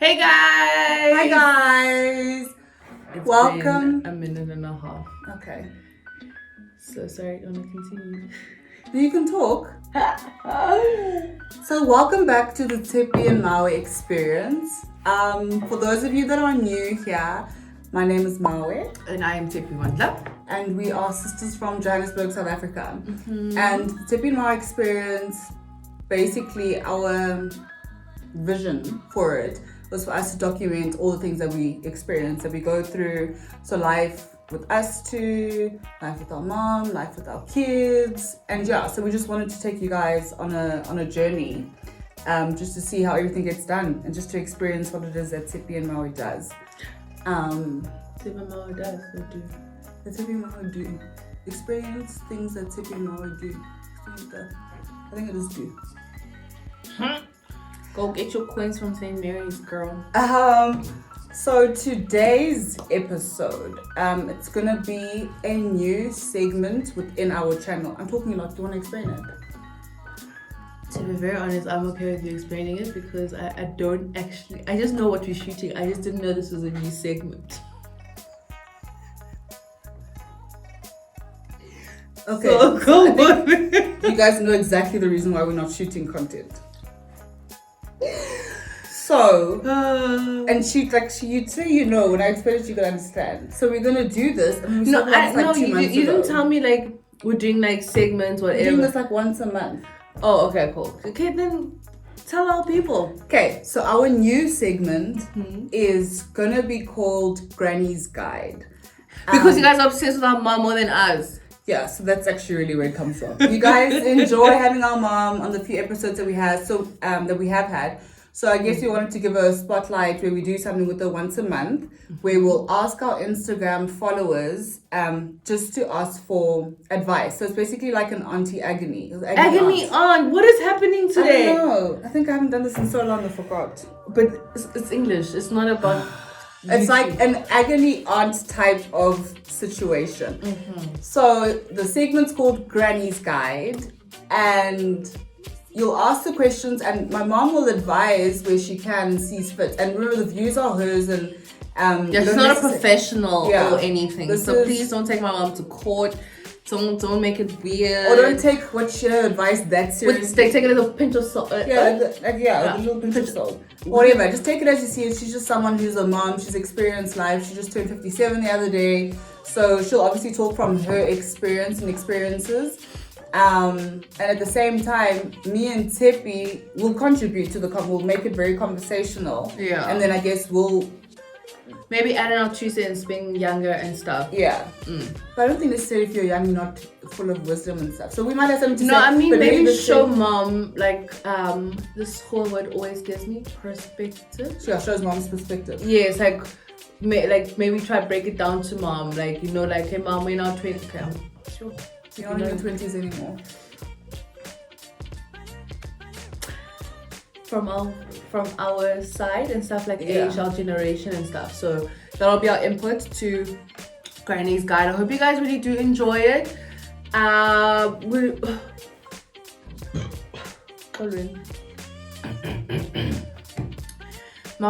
Hey guys! Hi guys! It's Welcome. been a minute and a half. Okay. So sorry, I'm gonna continue. You can talk. So welcome back to the Tshepi and Mawe experience. For those of you that are new here, my name is Mawe. And I am Tshepi And we are sisters from Johannesburg, South Africa. And the Tshepi and Mawe experience, basically our vision for it was for us to document all the things that we experience, that we go through. So life with us two, life with our mom, life with our kids, and yeah. So we just wanted to take you guys on a journey, just to see how everything gets done, and just to experience what it is that Tshepi and Mawe does. Tshepi and Mawe does, what do? The Tshepi and Mawe do. Experience things that Tshepi and Mawe do. I think it is do. Go get your coins from St. Mary's, girl. So today's episode, it's gonna be a new segment within our channel. I'm talking a lot. Do you want to explain it? To be very honest, I'm okay with you explaining it because I don't actually... I just know what we're shooting. I just didn't know this was a new segment. Okay. So go on. You guys know exactly the reason why we're not shooting content. So, and you'd say, when I explain it, you can you we're gonna do this. And you didn't tell me like we're doing like segments, whatever. We're doing this like once a month. Oh, okay, cool. Okay, then tell our people. Okay, so our new segment is gonna be called Granny's Guide. Because you guys are obsessed with our mom more than us. Yeah, so that's actually really where it comes from. You guys enjoy having our mom on the few episodes that we have, that we have had. So I guess we wanted to give her a spotlight where we do something with her once a month, where we'll ask our Instagram followers just to ask for advice. So it's basically like an auntie agony. Agony aunt, what is happening today? I don't know. I think I haven't done this in so long I forgot. But it's English. It's not about... It's like an agony aunt type of situation. So the segment's called Granny's Guide, and you'll ask the questions, and my mom will advise where she can, sees fit. And remember, the views are hers, and she's not a professional or anything. So please don't take my mom to court. Don't make it weird. Or don't take what she advice that seriously. Take it as a pinch of salt. A little pinch of salt. Whatever, just take it as you see it. She's just someone who's a mom. She's experienced life. She just turned 57 the other day. So she'll obviously talk from her experience and experiences. And at the same time, me and Tshepi will contribute to we'll make it very conversational. Yeah. And then I guess we'll maybe add in our 2 cents being younger and stuff. Yeah. But I don't think necessarily if you're young, you're not full of wisdom and stuff. So we might have something to say. No, I mean, maybe show mom, like, this whole word always gives me perspective. Sure, shows mom's perspective. Yes, maybe try to break it down to mom. Like, hey mom, we're not 20. Okay, sure. You're not in your 20s anymore. From our side and stuff, like age, our generation and stuff. So that'll be our input to Granny's Guide. I hope you guys really do enjoy it. Mao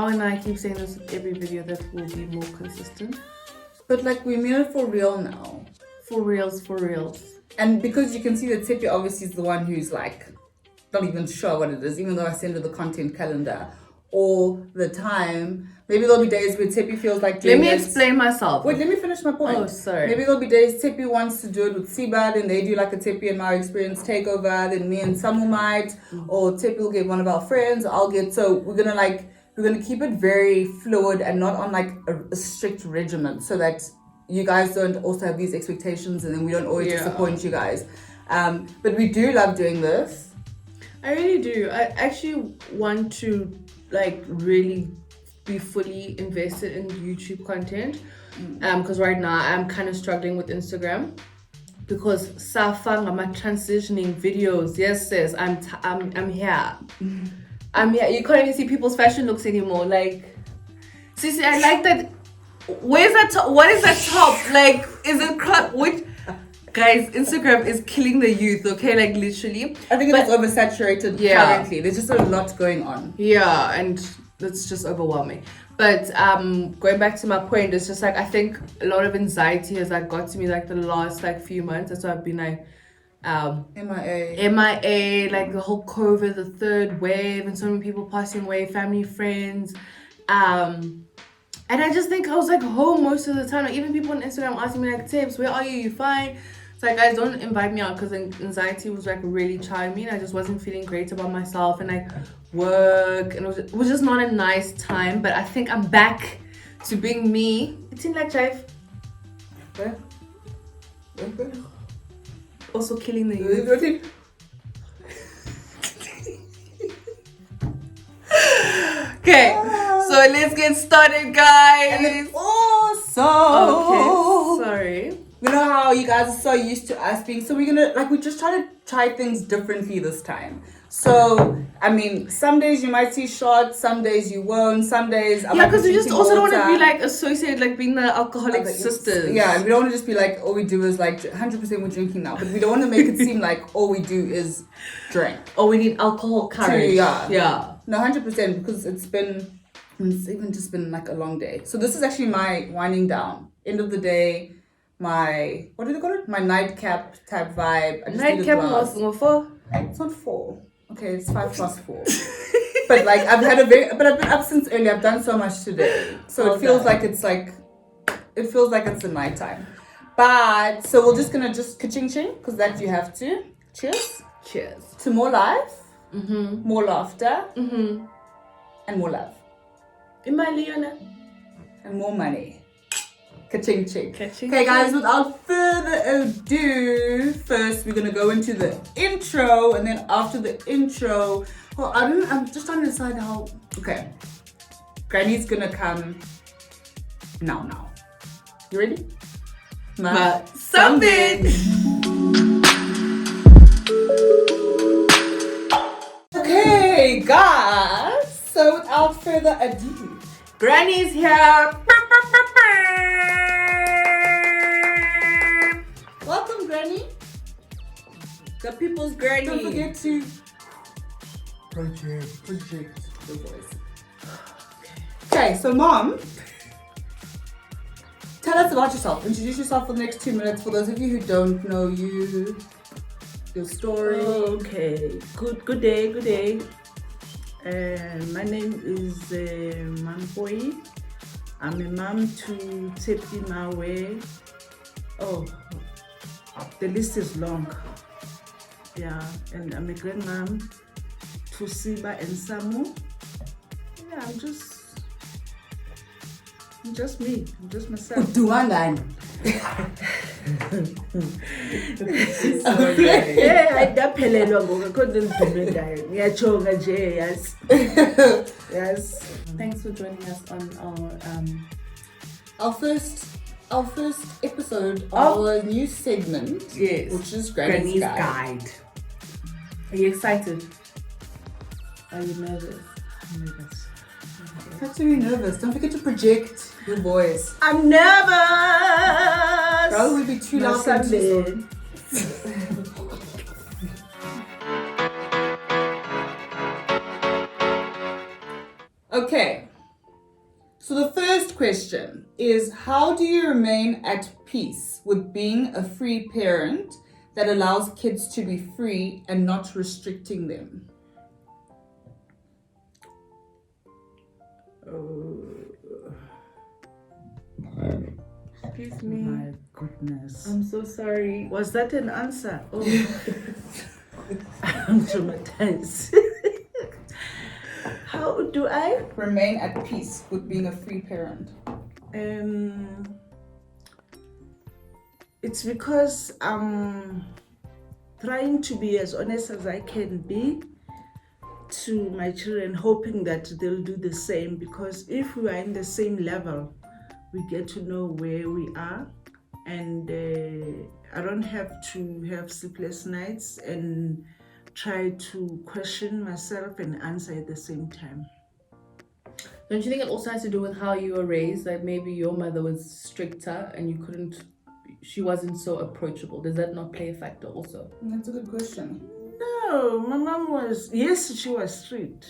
and I keep saying this with every video that will be more consistent. But like, we mean it for real now. For reals. And because you can see that Tshepi obviously is the one who's like not even sure what it is, even though I send her the content calendar all the time. Maybe there'll be days where Tshepi feels like doing explain myself. Wait, let me finish my point. Oh, sorry. Maybe there'll be days Tshepi wants to do it with Siba, then they do like a Tshepi and Mawe experience takeover, then me and Samu might, or Tshepi will get one of our friends, I'll get, so we're gonna keep it very fluid and not on like a strict regimen, so that you guys don't also have these expectations and then we don't always disappoint you guys. But we do love doing this. I really do. I actually want to like really be fully invested in YouTube content. Because right now I'm kind of struggling with Instagram. Because Safang, I'm transitioning videos. Yes, sis, I'm here. I'm here. You can't even see people's fashion looks anymore. Like, Sissy, I like that. Where's that top? What is that top? Like, is it crop? Which Guys, Instagram is killing the youth, okay? Like, literally. I think it's oversaturated currently. There's just a lot going on. Yeah, and that's just overwhelming. But going back to my point, it's just like I think a lot of anxiety has like got to me like the last like few months. That's why I've been like MIA, like the whole COVID, the third wave, and so many people passing away, family, friends. And I just think I was like home most of the time. Like even people on Instagram asking me like, Tips, where are you? You fine? It's like, guys, don't invite me out because anxiety was like really trying me and I just wasn't feeling great about myself and like work, and it was just not a nice time. But I think I'm back to being me. It's in like Jive. Where? Also killing the youth. Okay, so let's get started, guys. And then also, okay, sorry. You know how you guys are so used to us being, so we're gonna we just try things differently this time. So I mean, some days you might see shots, some days you won't, some days because we just also don't want to be like associated like being the alcoholic sisters. Yeah, we don't want to just be like all we do is like 100% we're drinking now, but we don't want to make it seem like all we do is drink. Or we need alcohol courage. Yeah. No, 100% because it's even just been like a long day. So this is actually my winding down. End of the day. My, what do they call it? My nightcap type vibe. Nightcap was 4? It's not 4. Okay, it's 4:05. But like I've been up since early. I've done so much today. So it feels like it's the nighttime. But so we're just gonna ka-ching ching because that you have to. Cheers. Cheers. To more life, more laughter, and more love. And more money. Ka-ching ching. Okay guys, without further ado, first we're gonna go into the intro, and then after the intro, I'm just trying to decide how. Okay, Granny's gonna come now. You ready? Something. Okay guys, so without further ado, Granny's here. Welcome, Granny. The people's granny. Don't forget to project the voice. Okay, so Mom, tell us about yourself. Introduce yourself for the next 2 minutes for those of you who don't know you, your story. Okay, good day. My name is Mawe. I'm a mom to Tshepi and Mawe. Oh, the list is long. Yeah, and I'm a grandmom to Siba and Samu. Yeah, I'm just me. I'm just myself. Uduangan. Ayidaphelelwa ngoku kodwa ndidumendayo. Ngiyachonga nje, yes. Yes. Thanks for joining us on our first episode of our new segment, yes, which is Granny's Guide. Are you excited? Are you nervous? You have to be nervous. Don't forget to project your voice. I'm nervous. That would be too loud. Okay. So the first question is, how do you remain at peace with being a free parent that allows kids to be free and not restricting them? Excuse me. My goodness. I'm so sorry. Was that an answer? Oh. I'm traumatized. How do I remain at peace with being a free parent? It's because I'm trying to be as honest as I can be to my children, hoping that they'll do the same, because if we are in the same level, we get to know where we are, and I don't have to have sleepless nights and try to question myself and answer at the same time. Don't you think it also has to do with how you were raised? Like maybe your mother was stricter and she wasn't so approachable. Does that not play a factor also? That's a good question. No, my mom was, yes, she was strict.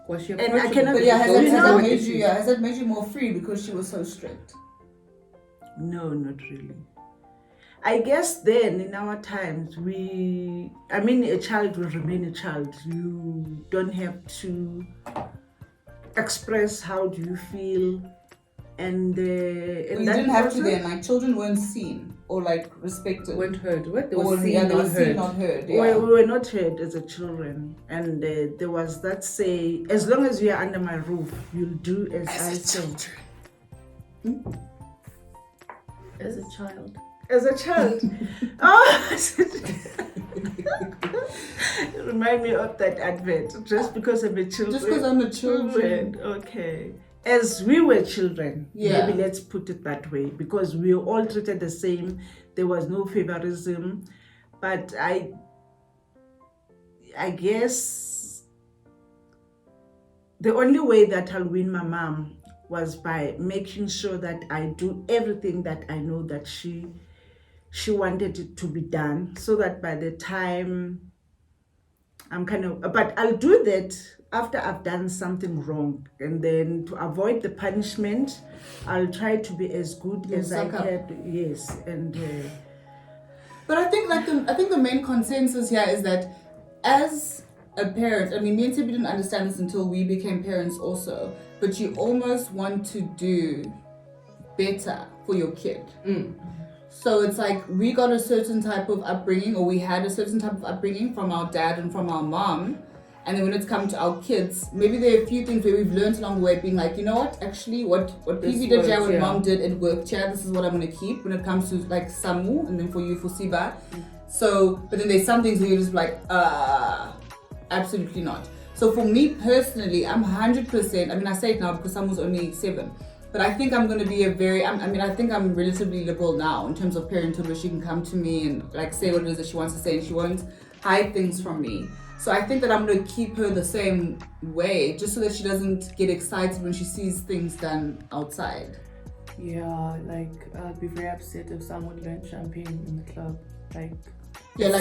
Was she And I approachable? cannot- But yeah, You know- has that made you more free because she was so strict? No, not really. I guess then in our times a child will remain a child. You don't have to express how do you feel, and You that didn't have to process- then, like children weren't seen or like respected. Weren't heard. What? They Or were they seen, were not seen, heard. not heard. We Yeah. were not heard as a children, and there was that say, as long as you are under my roof, you'll do as I say. As a child. As a child. Oh, remind me of that advert. Just because I'm a children. Just because I'm a children. Okay. As we were children, Yeah. maybe let's put it that way, because we were all treated the same. There was no favorism, but I guess the only way that I'll win my mom was by making sure that I do everything that I know that she wanted it to be done, so that by the time but I'll do that after I've done something wrong, and then to avoid the punishment, I'll try to be as good as I suck up. can. Yes, and But I think the main consensus here is that as a parent, I mean, me and Tshepi didn't understand this until we became parents also, but you almost want to do better for your kid. So it's like we got a certain type of upbringing, or we had a certain type of upbringing from our dad and from our mom. And then when it's come to our kids, maybe there are a few things where we've learned along the way, being like, you know what, actually, what PV did here, what mom did, it worked here. This is what I'm going to keep when it comes to like Samu, and then for you, for Siba. So, but then there's some things where you're just like, absolutely not. So for me personally, I'm 100%, I mean, I say it now because Samu's only 7. But I think I'm going to be I think I'm relatively liberal now in terms of parenthood, where she can come to me and like say what it is that she wants to say, and she won't hide things from me. So I think that I'm going to keep her the same way, just so that she doesn't get excited when she sees things done outside. Yeah, like I'd be very upset if someone learned champagne in the club. Like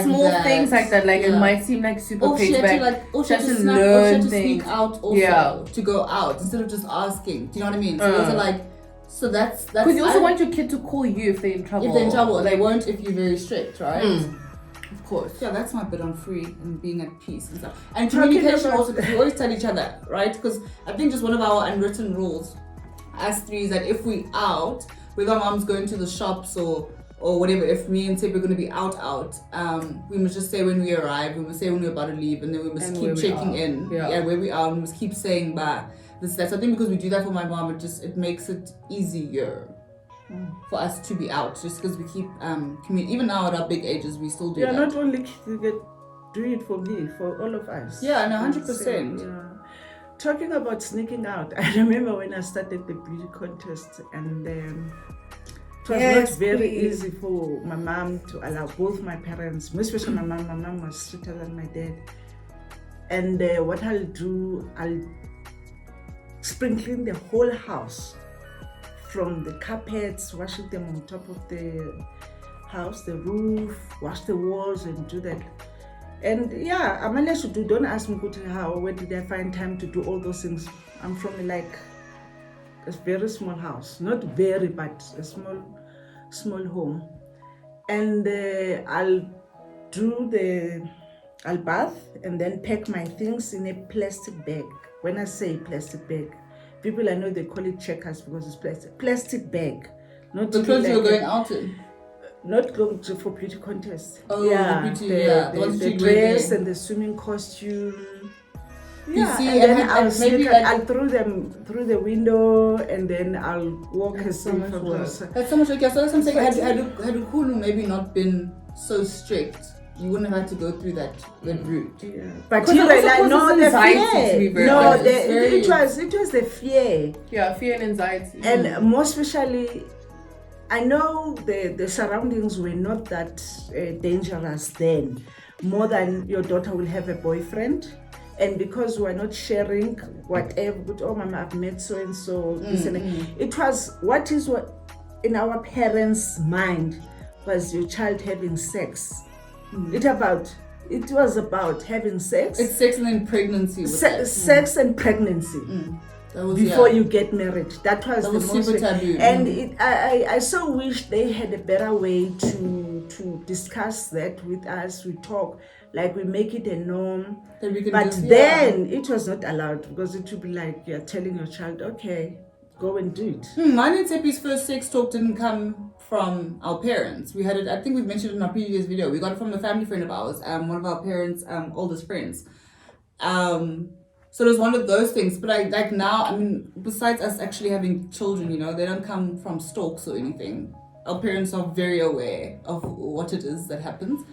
Small things like that. Like it might seem like super Or she had paid to back. she had to just snap, or she learn had to things. speak out also to go out instead of just asking. Do you know what I mean? So those are like, so that's Because you also want your kid to call you if they're in trouble. if they're in trouble, they won't if you're very strict, right? Of course. Yeah, that's my bit on free and being at peace and stuff. And communication also, because we always tell each other, right? Because I think just one of our unwritten rules as 3 is that if we out, whether mom's going to the shops or whatever, if me and Tshepi are going to be out, we must just say when we arrive, we must say when we're about to leave, and then we must keep checking in. Yeah, where we are, we must keep saying this, that. So I think because we do that for my mom, it makes it easier for us to be out, just because we keep even now at our big ages, we still do that. not only do it for me, for all of us. Yeah, no, 100%. Yeah. Talking about sneaking out, I remember when I started the beauty contest, and it was not very easy for my mom to allow both my parents, especially my mom. My mom was stricter than my dad. And what I'll do, I'll sprinkle the whole house, from the carpets, washing them on top of the house, the roof, wash the walls, and do that. And yeah, I managed to do. Don't ask me where did I find time to do all those things. I'm from like a very small house, not very, but a small home. And I'll bath and then pack my things in a plastic bag. When I say plastic bag, people I know they call it checkers because it's plastic bag. Not The clothes you're going out in. Not going for beauty contest. Oh, yeah, the beauty, the dress and the swimming costume. Yeah, see, and then and I'll maybe I'll throw them through the window, and then I'll walk as so much work. That's so much work. Yeah, so that's what I'm saying. Had Ukulu maybe not been so strict, you wouldn't have had to go through that route. Yeah. But Because you it were also like, no, causes the anxiety to be fear. very No, honest. it was the fear. Yeah, fear and anxiety. And more especially, I know the surroundings were not that dangerous then, more than your daughter will have a boyfriend. And because we're not sharing whatever, but oh mama, I've met so and so, this and that. It was what in our parents' mind was your child having sex. It's about it was about having sex. It's sex and then pregnancy. With that. Sex and pregnancy. That was, Before you get married. That was that the was most super taboo. And I so wish they had a better way to discuss that with us. We talk, like we make it a norm. That we can But do, then it was not allowed, because it would be like you're telling your child, okay, go and do it. Mine and Tshepi's first sex talk didn't come from our parents. We had it, I think we've mentioned it in our previous video. We got it from a family friend of ours, one of our parents' oldest friends. So it was one of those things. But I like now, I mean, besides us actually having children, you know, they don't come from stalks or anything. Our parents are very aware of what it is that happens.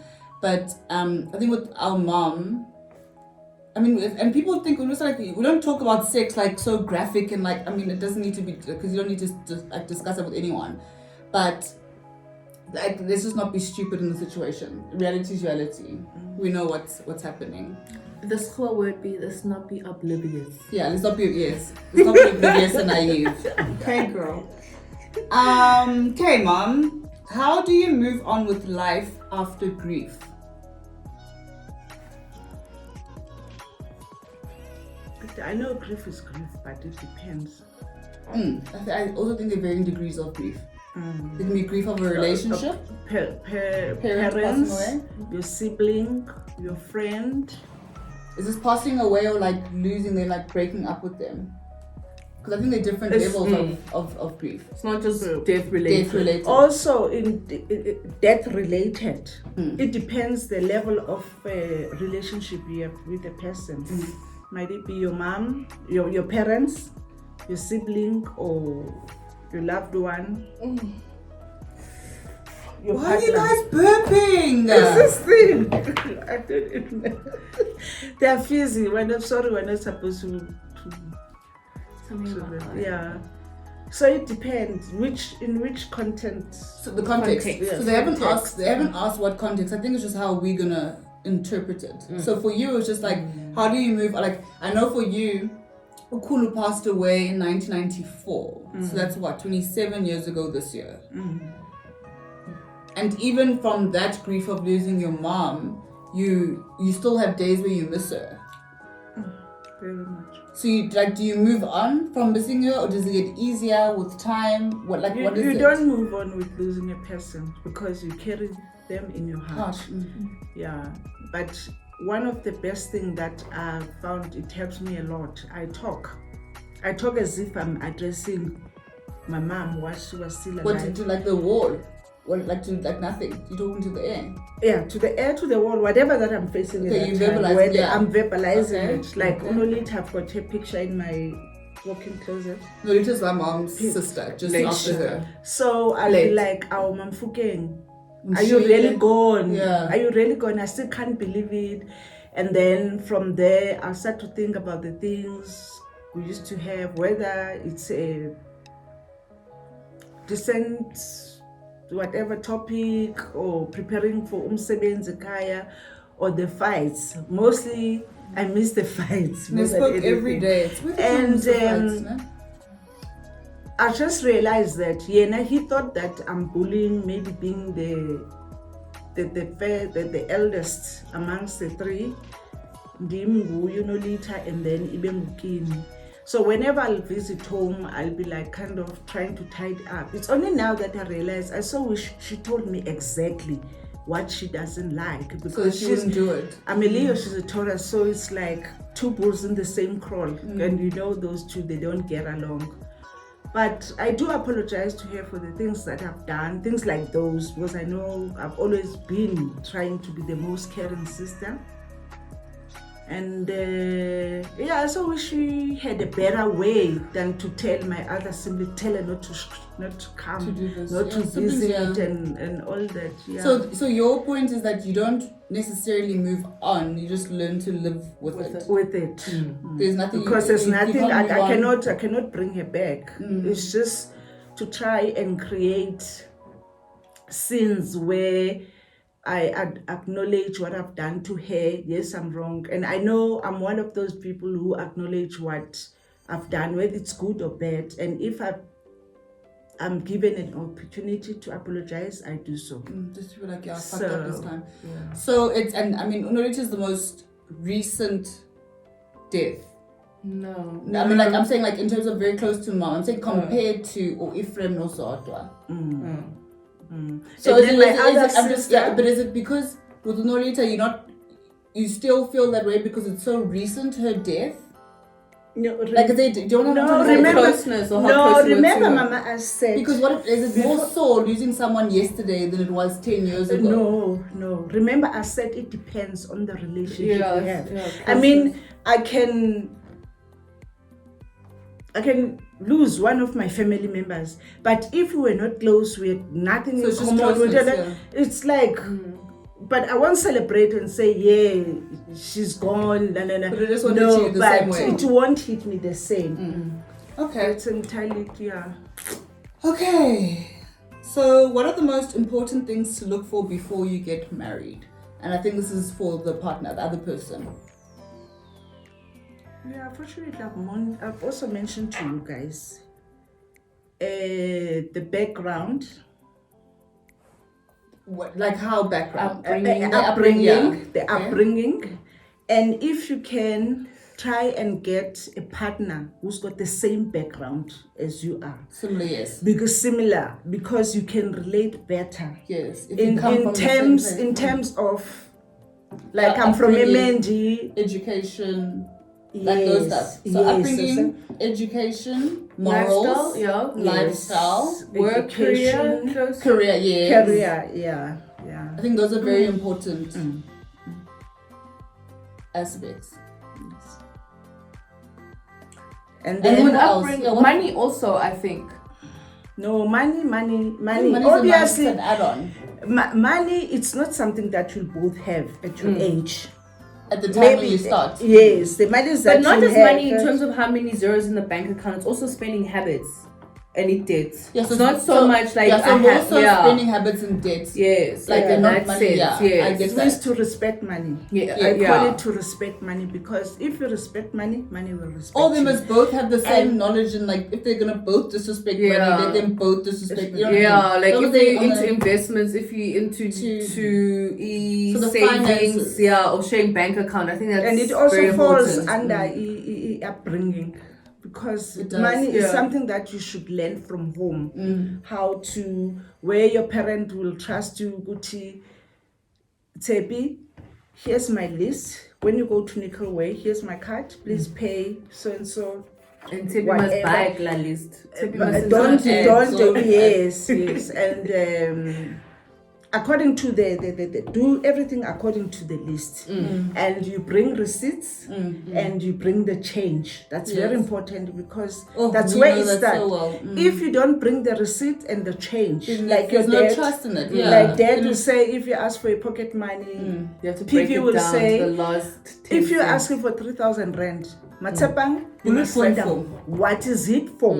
But I think with our mom, I mean, and people think when we say, like, we don't talk about sex like so graphic and like, I mean, it doesn't need to be, because you don't need to like discuss it with anyone. But like, let's just not be stupid in the situation. Reality is reality. We know what's happening. This whole word be, let's not be oblivious. Yeah, let's not be let's not be oblivious and naive. Okay, girl. Okay, Mom. How do you move on with life after grief? I know grief is grief, but it depends. I also think there are varying degrees of grief. It can be grief of a relationship, Parents, passing away. your sibling, your friend. Is this passing away or like losing them, like breaking up with them? Because I think there are different levels of grief. It's not just death related. Death related. Also, in death related, it depends the level of relationship you have with a person. Might it be your mom, your parents, your sibling, or your loved one? Why are you guys burping? This thing. I don't even know. They are fizzy. We're not supposed to Something about that. yeah. So it depends in which content. So the context. Yeah, So they haven't asked what context. I think it's just how we're gonna interpret it. So for you, it's just like, how do you move? Like, I know for you, Ukulu passed away in 1994. So that's what, 27 years ago this year. And even from that grief of losing your mom, you still have days where you miss her. Very much. So do you move on from missing her, or does it get easier with time? What is it? You don't move on with losing a person, because you carry them in your heart. Yeah. But one of the best things that I found, it helps me a lot. I talk as if I'm addressing my mom while she was still alive. What, to like the wall? What, like nothing? You're talking to the air? Yeah, to the air, to the wall, whatever that I'm facing in that time, I'm verbalizing it. Like, only I've got her picture in my walk-in closet. No, it is my mom's sister, just after her. So I'll be like, "Oh, Mam Fukeng, are you really gone? Yeah. Are you really gone? I still can't believe it." And then from there, I'll start to think about the things we used to have, whether it's a decent, whatever topic, or preparing for umsebenzi ekhaya, or the fights. Mostly, I miss the fights. They spoke every day. And I just realized that he thought that I'm bullying, maybe being the eldest amongst the three. And then Ibemukini. So whenever I'll visit home, I'll be like kind of trying to tidy up. It's only now that I realize, I so wish she told me exactly what she doesn't like, because so she wouldn't do it. I'm a Leo, she's a Taurus, so it's like two bulls in the same kraal. And you know those two, they don't get along. But I do apologize to her for the things that I've done, things like those, because I know I've always been trying to be the most caring sister. And I so wish she had a better way than to tell my other sibling, tell her not to come, to do this. not to visit, and all that. Yeah. So your point is that you don't necessarily move on; you just learn to live with it. There's nothing, because there's nothing. I cannot bring her back. It's just to try and create scenes where I acknowledge what I've done to her. Yes, I'm wrong. And I know I'm one of those people who acknowledge what I've done, whether it's good or bad. And if I'm given an opportunity to apologize, I do so. Just to be like, yeah, I fucked So, up this time. yeah. So it's, and I mean, Unorita is the most recent death. No. I mean, like, I'm saying, like, in terms of very close to mom, I'm saying compared to, or Ephraim no Sotwa. So And is then it, my is other it, I'm just, yeah, sister- but is it because with Unorita, you still feel that way because it's so recent, her death? No, Like, do you want to no, say remember, closeness or how no, close you were remember, to her? Mama, I said. Because what is it more sore losing someone yesterday than it was 10 years ago? No. Remember, I said it depends on the relationship Yeah, you have. yeah, I mean, I can lose one of my family members, but if we were not close, we had nothing So in it's just common with closeness, other. It's like, but I won't celebrate and say, yeah, she's gone. No. But it just won't hit you the but same way. it won't hit me the same. Okay. It's entirely, yeah. Okay. So, what are the most important things to look for before you get married? And I think this is for the partner, the other person. Yeah, unfortunately, I've also mentioned to you guys the background. What, like how background? The Okay. upbringing, and if you can try and get a partner who's got the same background as you are, Similar, yes. because you can relate better Yes. If you come in from the same place. terms of, like, I'm from Upbringing, Emendi, education, like those stuff. So upbringing, education, morals, lifestyle, Work, career, close. career, yes. career, yeah. I think those are very important aspects. And And then what else? Upbringing, Yeah, what- money also, I think. no, money. Money Obviously, is an add-on. money, it's not something that you'll both have at your age. At the time when you start. Yes, the money is that But not you just have, money in terms of how many zeros in the bank account, it's also spending habits and it debts. Yeah, It's not so much like yeah, so I more have, so yeah. spending habits and debts. Yes, Like like they're in not that money, sense, yeah, yes. I get It that. means to respect money. Yeah, I call it to respect money, because if you respect money, money will respect All they you. must both have the same And- knowledge, and like if they're gonna both disrespect Yeah. money, let them both disrespect. You know what I Yeah, mean? like Long if as they you're on into the- investments, if you're into So the savings, finances. yeah, or sharing bank account, I think that's And it also very falls important. under upbringing, because It does, money is yeah. something that you should learn from home. How to, where your parent will trust you. Guti, Tshepi, here's my list. When you go to Nickel Way, here's my card. Please pay so and so. And Tshepi must Whatever. buy a list. Tshepi must Don't, so- yes, and according to the do everything according to the list, and you bring receipts, and you bring the change. That's very Yes. important, because Oh, that's we where know it that starts. so well. If you don't bring the receipt and the change, Then like your there's no dad, trust in it. Yeah. like dad Then will say, if you ask for your pocket money, You have to break PV it will down say, to the last 10 if you're cents. asking for 3,000 rand, Matsapang, you Bullet must write point down what is it for,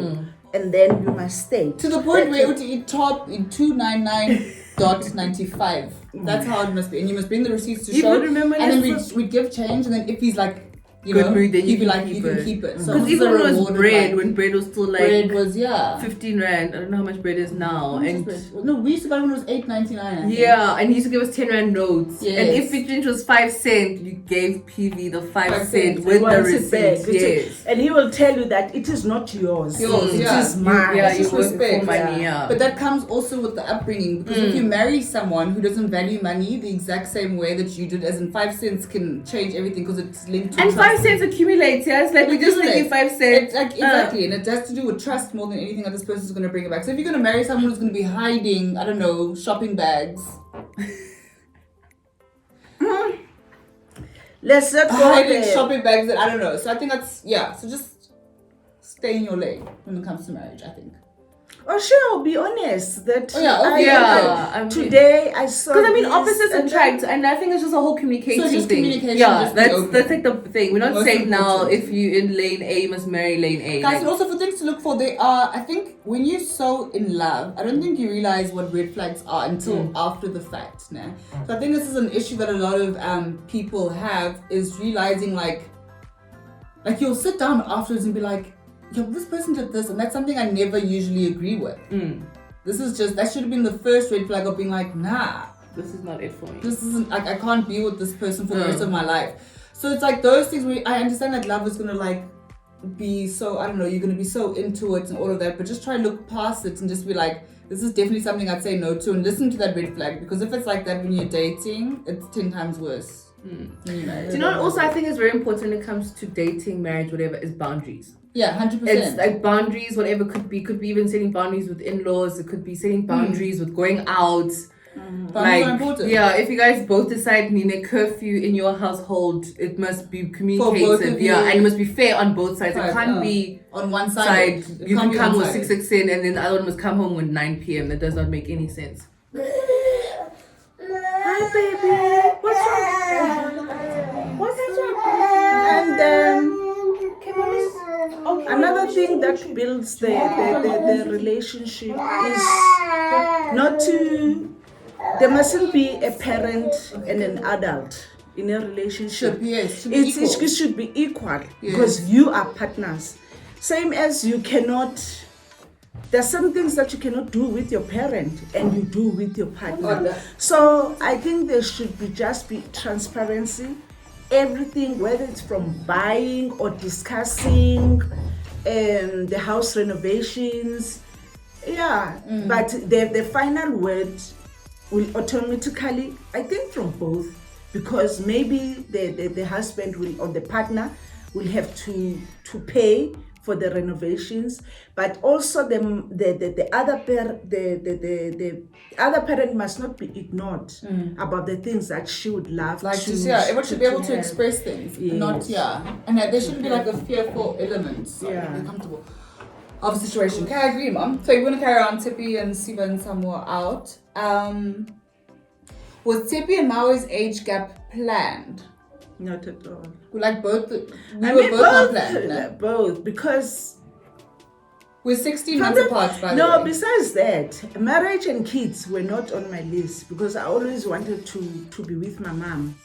and then you must state. To the point where you top in 299.95. That's how it must be, and you must bring the receipts to You show. would remember And then this we'd give change, and then if he's like, you Good know, mood, then he'd you be can like, keep you can it. keep it. So Because this is even a when it was rewarded bread, life. when bread was still like bread was 15 rand, I don't know how much bread is now. And no, we used to buy when it was $8.99. yeah, and he used to give us 10 rand notes. Yes. And if it was 5 cents, you gave PV the 5 5 cent cents. with the Once it back, receipt. Yes. and he will tell you that it is not yours. Yours, It yeah. is mine. Yeah, It's you just work respect, for money, yeah. But that comes also with the upbringing, because if you marry someone who doesn't value money the exact same way that you did, as in 5 cents can change everything because it's linked to And trust. 5 cents accumulates, yeah? It's like It we just thinking accumulates. 5 cents. Exactly, and it has to do with trust more than anything that this person's going to bring it back. So if you're going to marry someone who's going to be hiding, I don't know, shopping bags, Let's not go hiding there. shopping bags, that I don't know. So I think that's, yeah, so just stay in your lane when it comes to marriage, I think. Oh, sure, I'll be honest that Oh, yeah, okay, I mean- today I saw. Because I mean, this opposites and attract, and I think it's just a whole communication So just thing. communication, Yeah, just be that's open. like the thing. We're not Most saying now important. if you in lane A, you must marry lane A. Guys, Like, and also for things to look for, they are, I think, when you're so in love, I don't think you realize what red flags are until after the fact. Nah? So I think this is an issue that a lot of people have, is realizing like you'll sit down afterwards and be like, yeah, this person did this, and that's something I never usually agree with. This is just, that should have been the first red flag of being like, nah, this is not it for me. this isn't, like, I can't be with this person for the rest of my life. So it's like those things where I understand that love is gonna like be so, I don't know, you're gonna be so into it and all of that, but just try and look past it and just be like, this is definitely something I'd say no to, and listen to that red flag, because if it's like that when you're dating, it's 10 times worse. Do you know what also I think is very important when it comes to dating, marriage, whatever, is boundaries. Yeah, 100%. It's like boundaries, whatever, could be even setting boundaries with in-laws, it could be setting boundaries with going out. Boundaries are important. Yeah, if you guys both decide need a curfew in your household, it must be communicated. For both of you. And it must be fair on both sides. It can't be on one side. You can come with 6 in and then the other one must come home with 9 p.m. That does not make any sense. Hi, baby. What's wrong? What's wrong? And another thing that builds the relationship is not to. There mustn't be a parent and an adult in a relationship. Yes, It should be equal because you are partners. Same as you cannot. There's some things that you cannot do with your parent and you do with your partner. So I think there should be transparency. Everything, whether it's from buying or discussing the house renovations. But the final word will automatically, I think, from both, because maybe the husband will, or the partner will have to pay for the renovations, but also the other parent must not be ignored about the things that she would love like to. Everyone should be able to express things, not and there shouldn't be like a fearful element. Be comfortable of the situation. Okay, I agree, Mom. So we're gonna carry on Tshepi and Mawe out. Was Tshepi and Mawe's age gap planned? Not at all. Like both, we were both not planned. No? Both, because we're 16 months apart, by the way. No, besides that, marriage and kids were not on my list because I always wanted to be with my mom.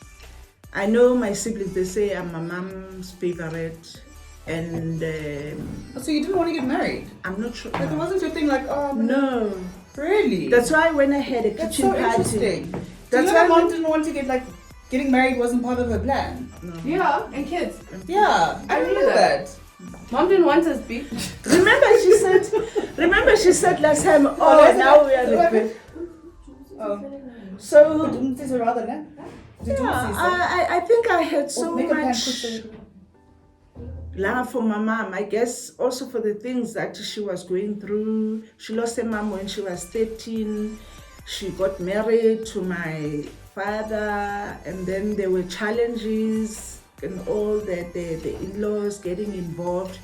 I know my siblings, they say I'm my mom's favorite, and so you didn't want to get married? I'm not sure. Like, it wasn't your thing, like, oh no. Really? That's why when I had a That's kitchen so party. Interesting. That's why Mom didn't want to get like. Getting married wasn't part of her plan. No. Yeah, and kids. Yeah, I knew that. Mom didn't want us big. Remember she said last time, now we are regret. So I think I had so much love for my mom. I guess also for the things that she was going through. She lost her mom when she was 13. She got married to my father, and then there were challenges and all that, the in-laws getting involved,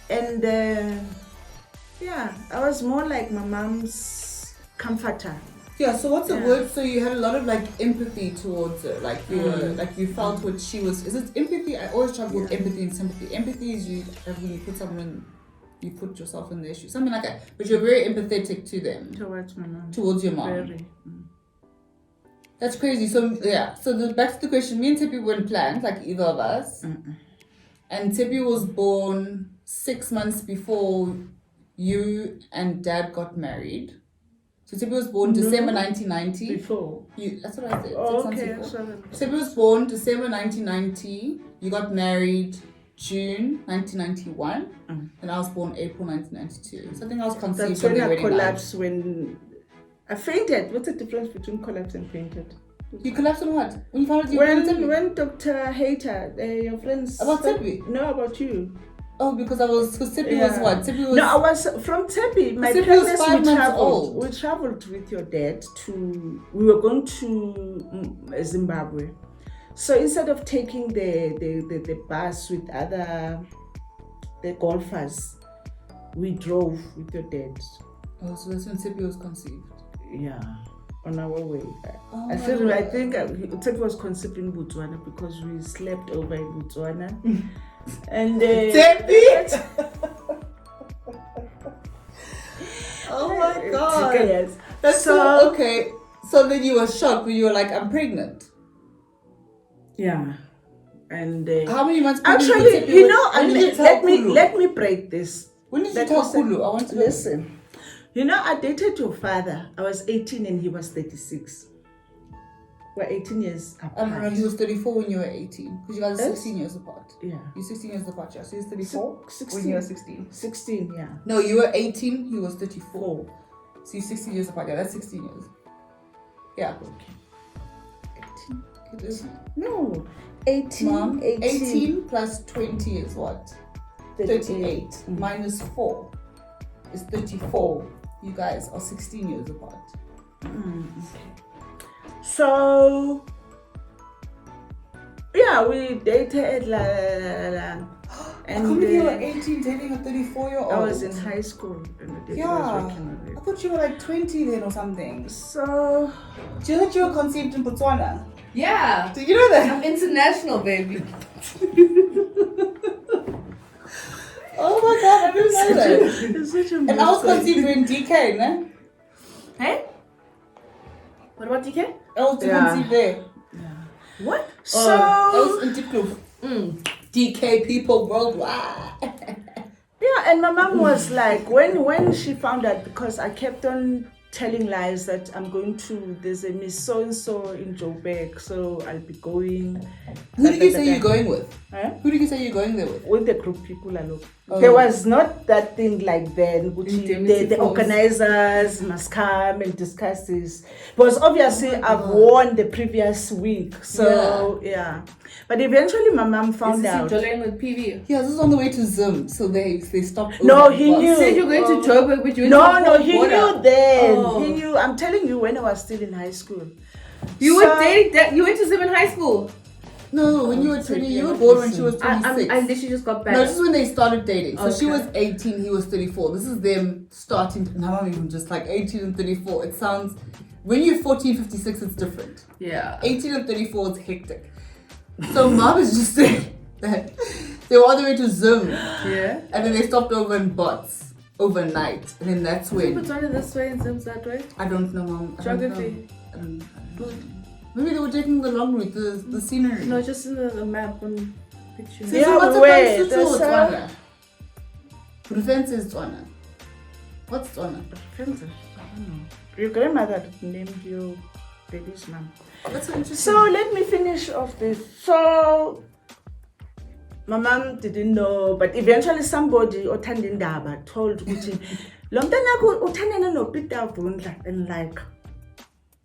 and I was more like my mom's comforter. Yeah, so what's the word? So you had a lot of like empathy towards her, like you were, like you felt what she was. Is it empathy? I always struggle with empathy and sympathy. Empathy is when you put someone, you put yourself in their shoes, something like that. But you're very empathetic to them. Towards my mom. Towards your mom. Very. That's crazy. So back to the question. Me and Tshepi weren't planned, like either of us. And Tshepi was born 6 months before you and Dad got married. So Tshepi was born December 1990. Before. That's what I said. Okay. Tshepi was born December 1990. You got married June 1991. And I was born April 1992. So I think I was conceived. That's when I collapsed when I fainted. What's the difference between collapse and fainted? You collapsed on what? When you found out you were when Dr. Hater, your friends... About Tshepi? No, about you. Oh, because Tshepi was what? Tshepi was... No, I was from Tshepi. My parents, we traveled with your dad we were going to Zimbabwe. So instead of taking the bus with the golfers, we drove with your dad. Oh, so that's when Tshepi was conceived? Yeah, on our way. I think Tshepi was conceived in Botswana because we slept over in Botswana. And Tshepi! Oh my god. Yes. That's so okay. So then you were shocked when you were like, I'm pregnant. Yeah. And How many months? actually, you know, let me break this. When did you Let tell me say- Kulu? I want to listen. You know, I dated your father. I was 18 and he was 36. We're 18 years I apart. don't know. He was 34 when you were 18 because you guys are Yes. 16 years apart. Yeah. You're 16 years apart, yeah. So he's 34 16. when you were 16. 16, yeah. No, you were 18. He was 34. So you're 16 years apart. Yeah, that's 16 years. Yeah. Okay. It is. No. 18. Mom, 18. 18 plus 20 is what? 38. Minus 4 is 34. You guys are 16 years apart. Okay. So, yeah, we dated and I can't believe you were 18 dating a 34-year-old. I was in high school and the date was working already. I thought you were like 20 then or something. So, Do you know that you were conceived in Botswana? Yeah. Did you know that? I'm international, baby. Oh my god, I didn't know that. it's such a And I was conceived in DK, ne? Hey? What about DK? I was conceived there. What? So, I was in Dikloof. DK people worldwide. yeah, and my mom was like, when she found out, because I kept on telling lies that I'm going to, there's a Miss So-and-so in Joburg, so I'll be going. Who did you say you're going with? Huh? Who did you say you're going there with? With the group people alone. Oh. There was not that thing like then, which Indemnity the forms. organizers must come and discuss this. Because obviously I've won the previous week, so yeah. But eventually my mom found out. Jolene with PV. Yeah, this is on the way to Zim, so they stopped. No, over the he bus. knew. You said you're going to Joburg, but you went No, to no, he border. knew then. Oh. He knew. I'm telling you, when I was still in high school. You were dating that. You went to Zim in high school. No, when you were 20, you were born when she was 26. I literally just got back. No, this is when they started dating. So she Okay. was 18, he was 34. This is them starting. Now I'm even just like 18 and 34. It sounds, when you're 14, 56, it's different. Yeah. 18 and 34 is hectic. So mom is just saying that they were all the way to Zim. Yeah. And then they stopped over in Bots overnight. And then that's when. Botswana this way and Zim's that way. I don't know, mom. I don't Geography. know. I don't know. Maybe they were taking the long route, the scenery. No, just in the map on picture. So Yeah, what's wait, a that's Tswana? Rufence is Tswana. What's Tswana? I don't know. Your grandmother named you baby's mom. That's so interesting. So let me finish off this. So my mom didn't know, but eventually somebody othandindaba told Uchi, lo mntanakho uthandana no Peter Vundla, and like,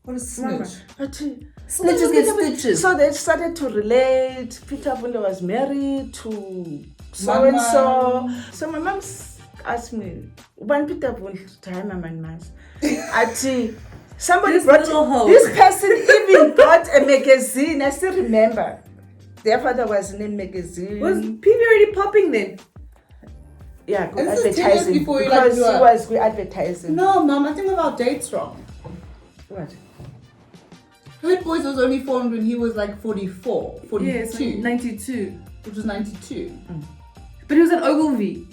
What is Mama, snitch? athi, Snitches get stitches. So they started to relate. Peter Vundla was married to so and so. So my mom asked me, "When Peter Vundla, hi mama and mas." Ati, somebody This brought little hoe. this person even brought a magazine. I still remember. Their father was in a magazine. Was PV already popping then? Yeah, good And this is 10 years advertising. before you, Because like, he was good advertising. No, mom, I think about dates wrong. What? Hurt Boys was only formed when he was like 44, 42, Yeah, it's like 92. which was 92. But he was at Ogilvy.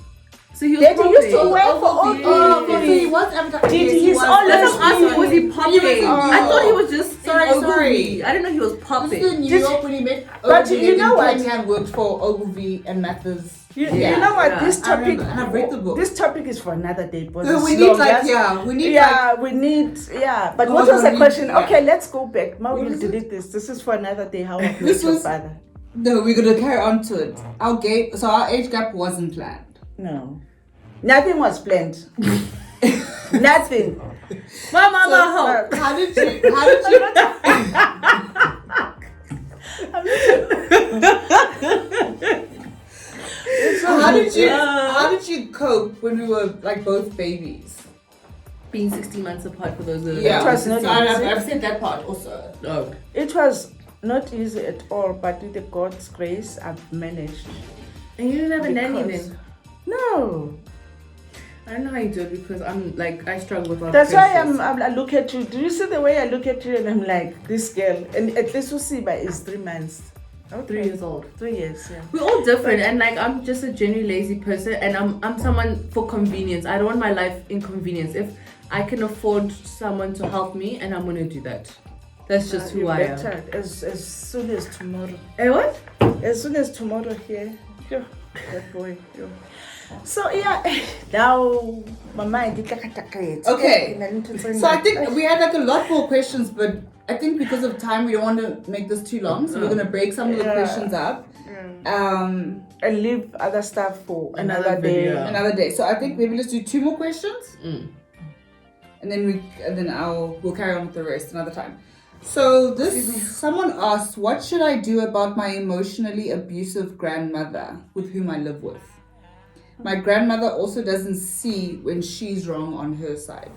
So he was Daddy popping. used to work for Ogilvy. Oh, so he was advertising. Did Yes, he's was. always That's what I'm asking. Was he popping? He was in I New thought he York. was just Sorry, in Ogilvy. sorry. I didn't know he was This popping. is in New York when he met But Ogilvy, you know and then what? Cunningham worked for Ogilvy and Mathers. You Yeah, know what? yeah. This I remember, topic. and I've read the book. This topic is for another day. Because No, it's we need long. like, Yes? yeah, we need Yeah, we need, yeah. But Oh, what was the we- question? yeah. Okay, let's go back. Now What we'll is it? delete this. This is for another day. How I met This your was- father. No, we're gonna carry on to it. Our age gap wasn't planned. No. Nothing was planned. Nothing. Mama, How did you? How did you cope when we were like both babies? being 16 months apart for those that Yeah, It was not easy. I've said that part also. Oh. It was not easy at all, but with the God's grace, I've managed. And you didn't have a nanny Because- then? No. I don't know how you do it because I'm like, I struggle with our That's why princess. I look at you. Do you see the way I look at you and I'm like, this girl? And at least Usiba is 3 months. I'm 3 years old. 3 years, yeah. We're all different, and like I'm just a genuinely lazy person, and I'm someone for convenience. I don't want my life inconvenience. If I can afford someone to help me, and I'm gonna do that. That's just who I am. better as soon as tomorrow. Eh, what? As soon as tomorrow here. Yo, that boy. Yo. So yeah, now my mind is Okay. So I think we had like a lot more questions, but I think because of time we don't want to make this too long, so we're gonna break some of the questions up. and leave other stuff for Another another day. video. Another day. So I think maybe let's do 2 more questions, and then we'll carry on with the rest another time. So someone asked, what should I do about my emotionally abusive grandmother with whom I live with? My grandmother also doesn't see when she's wrong on her side.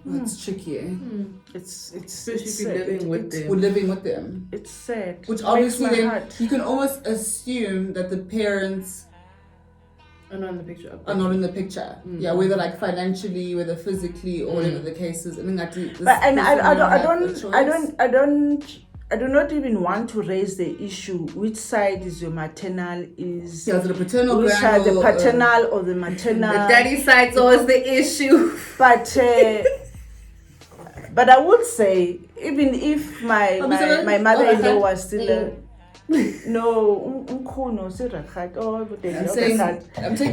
It's tricky, eh? It's Especially if sad. you're living with We're them. living with them. It's sad. Which It obviously breaks my then heart. you can almost assume that the parents I'm not in the picture. are not in the picture. Yeah, whether like financially, whether physically, or whatever the case is. I think that I do not even want to raise the issue. Which side is your maternal? Is Yeah, so the paternal which side, the or, paternal or the maternal? The daddy side's always the issue. But I would say, even if my mother-in-law was still no, I'm saying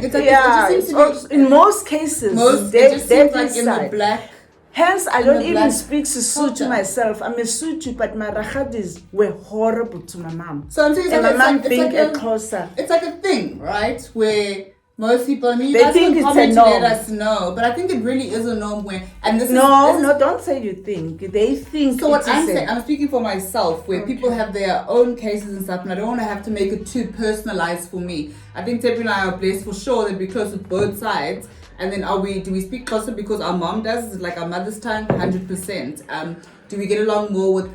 it's like, yeah, it just seems to be, in most cases, it just seems like in the side. black. Hence, I in don't the even black speak Sotho culture. myself. I'm a Sotho, but my Rakhadis were horrible to my mom. So I'm saying And my mom it's being like a Xhosa. it's like a thing, right? Where most people, I mean, you They guys think can it's a comment to let norm. us know, but I think it really is a norm where, and this No, is, don't say you think. They think. So what it is I'm a- saying, I'm speaking for myself, where people have their own cases and stuff, and I don't want to have to make it too personalized for me. I think Tshepi and I are blessed for sure that we're close with both sides. And then do we speak closer because our mom does? Is it like our mother's tongue? 100%. Do we get along more with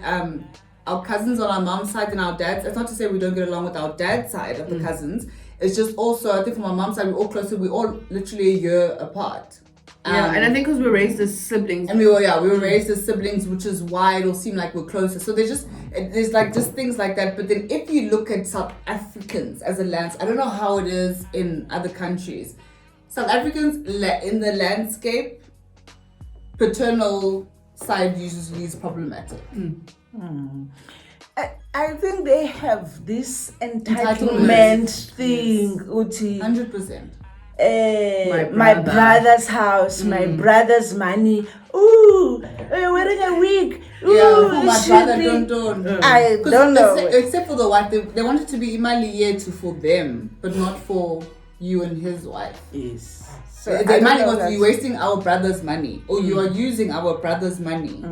our cousins on our mom's side than our dad's? It's not to say we don't get along with our dad's side of the cousins. It's just also, I think from our mom's side, we're all closer. We're all literally a year apart. Yeah, and I think because we're raised as siblings. And we were raised as siblings, which is why it'll seem like we're closer. So there's like just things like that. But then if you look at South Africans as a landscape, I don't know how it is in other countries. South Africans in the landscape, paternal side usually is problematic. I think they have this entitlement thing, Uti. 100%. My brother's house, my brother's money. Ooh, you're wearing a wig. Ooh, Yeah, for my brother, shipping. don't. I don't know. Except for the wife, they want it to be imaliated for them, but not for you and his wife. Yes. So The money was you wasting our brother's money, or you are using our brother's money.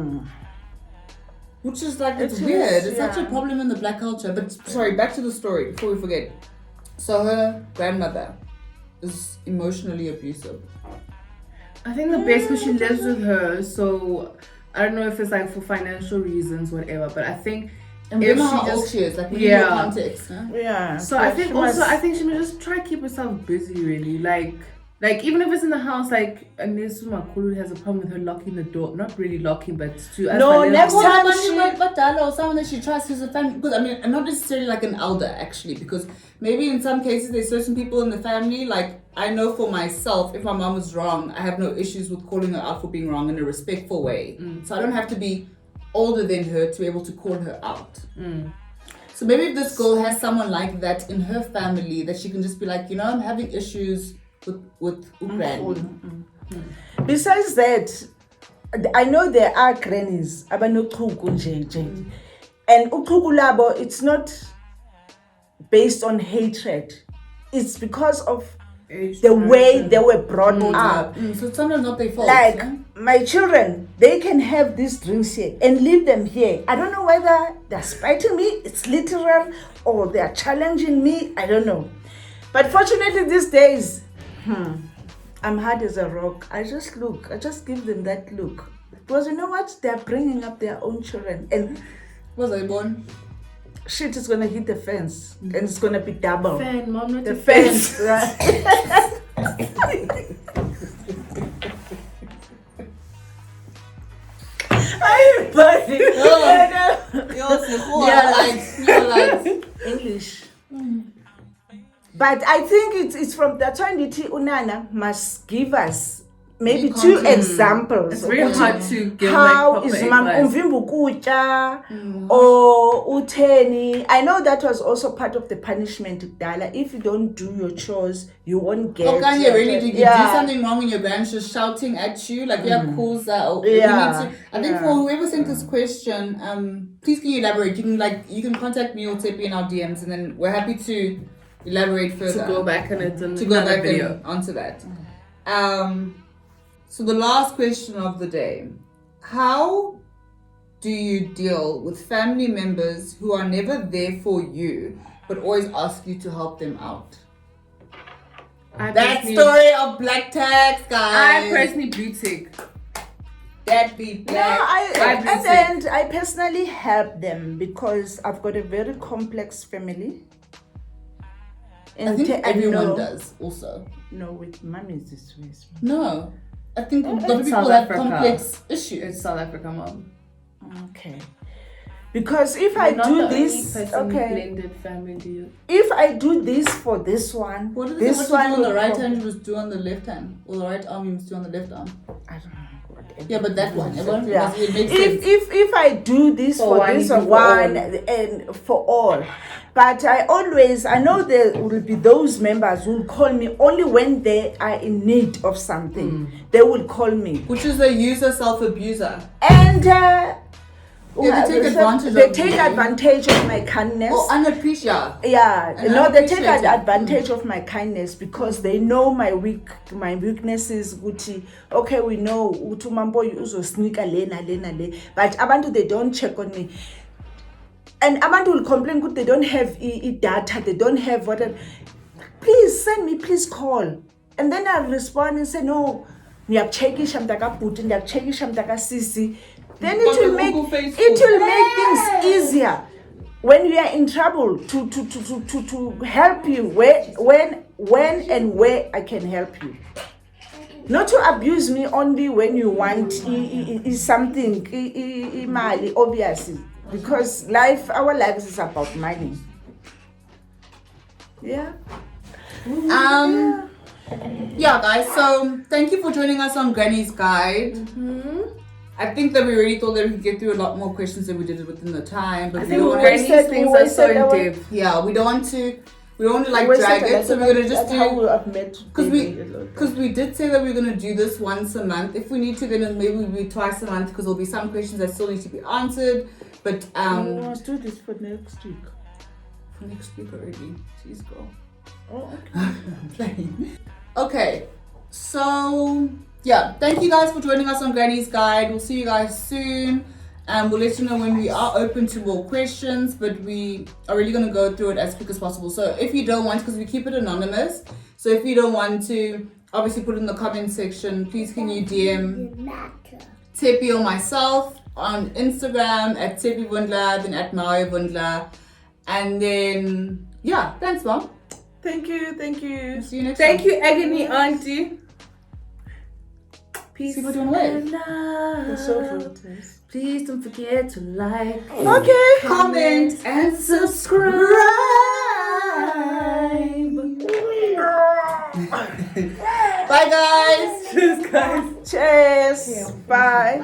Which is like, it's weird. It's such a problem in the black culture. But sorry, back to the story before we forget. So her grandmother is emotionally abusive. I think the best because she lives with her, so I don't know if it's like for financial reasons, whatever. But I think And if remember she how old just she is, like we need more context. Huh? Yeah. so I think also I think she must just try to keep herself busy, really. Like even if it's in the house, like unless Makulu has a problem with her locking the door, not really locking, but to us. No, next time or someone that she trusts who's a family. Because I mean, not necessarily like an elder actually, because maybe in some cases there's certain people in the family. Like I know for myself, if my mom was wrong, I have no issues with calling her out for being wrong in a respectful way. So I don't have to be older than her to be able to call her out. So maybe if this girl has someone like that in her family, that she can just be like, you know, I'm having issues with Granny. Besides that, I know there are grannies, and uqhuqu labo, it's not based on hatred. It's because of the way they were brought up. So it's sometimes not their fault. Like yeah? my children, they can have these drinks here and leave them here. I don't know whether they're spiting me, it's literal, or they're challenging me. I don't know. But fortunately these days, I'm hard as a rock. I just give them that look. Because you know what? They're bringing up their own children. And Was I born? shit is going to hit the fence. And it's going to be double. Fan, mom, not The a fence. Right? I'm burning. You're like English. But I think it's from that's why Nditi Unana must give us maybe You 2 can't- examples. It's very ukuthi hard to give how like is proper mom advice. uvimba ukutya or utheni. I know that was also part of the punishment kudala. If you don't do your chores, you won't get. Okanye, really, did you do Yeah. something wrong and your grand's just shouting at you? Like, yeah, cool. Yeah, I think yeah. for whoever sent this question, please can you elaborate? You can contact me or Tshepi in our DMs, and then we're happy to elaborate further. To go back and To go back and answer that. So the last question of the day: how do you deal with family members who are never there for you, but always ask you to help them out? That story of black tax, guys. I personally blue tick. That be No, black. and I personally help them because I've got a very complex family. I think everyone know- does also. No, with mommy is this way. No. I think a lot of It's people South have Africa. complex issues. It's South Africa, mom. Okay. Because if I You're do not the this, only person okay. blended family, do you? If I do this for this one, What did this what you one do on the will right come- hand, you must do on the left hand. Or the right arm, you must do on the left arm. I don't know. Whatever. Yeah, but that one. Everyone, Yeah. it makes sense. If I do this For for one, this you do for one all. and for all, but I know there will be those members who will call me only when they are in need of something. They will call me, Which is a user self-abuser. and Yeah, they take advantage they of take you. advantage of my kindness. Or unappreciated. Yeah, And no, they take unappreciated. advantage of my kindness because they know my weaknesses. Guti, okay, we know uthi mambo uzosnika lena le, but abantu they don't check on me. And abantu will complain that they don't have data, they don't have whatever. Please send me, please call. And then I'll respond and say, no, ngiyakutshekisha mntaka bhuti, ngiyakutshekisha mntaka sisi. Then it will make things easier when you are in trouble to help you when and where I can help you. Not to abuse me only when you want something imali, obviously, because our lives is about money. Yeah. Yeah, guys. So thank you for joining us on Granny's Guide. I think that we already thought that we could get through a lot more questions than we did within the time, but I we think don't want Granny's to. things are so in depth. Yeah, we don't want to like drag it, so we're gonna just do. Because we did say that we're gonna do this once a month. If we need to, then maybe we'll be twice a month because there'll be some questions that still need to be answered. But let's do this for next week. for next week already. Jeez, girl. Oh, okay. I'm playing. Okay, so yeah, thank you guys for joining us on Granny's Guide. We'll see you guys soon. We'll let you know when we are open to more questions, but we are really going to go through it as quick as possible. So if you don't want, because we keep it anonymous, so if you don't want to, obviously put it in the comment section. Please can you DM Tshepi or myself on Instagram at Tshepi Vundla, then at Mawe Vundla. And then, yeah, thanks, Mom. Thank you. See you next time. Thank you, agony auntie. Peace See what you're doing. and love. So Please don't forget to like, okay. Comment and subscribe. Bye, guys. Cheers, guys. Cheers. Bye.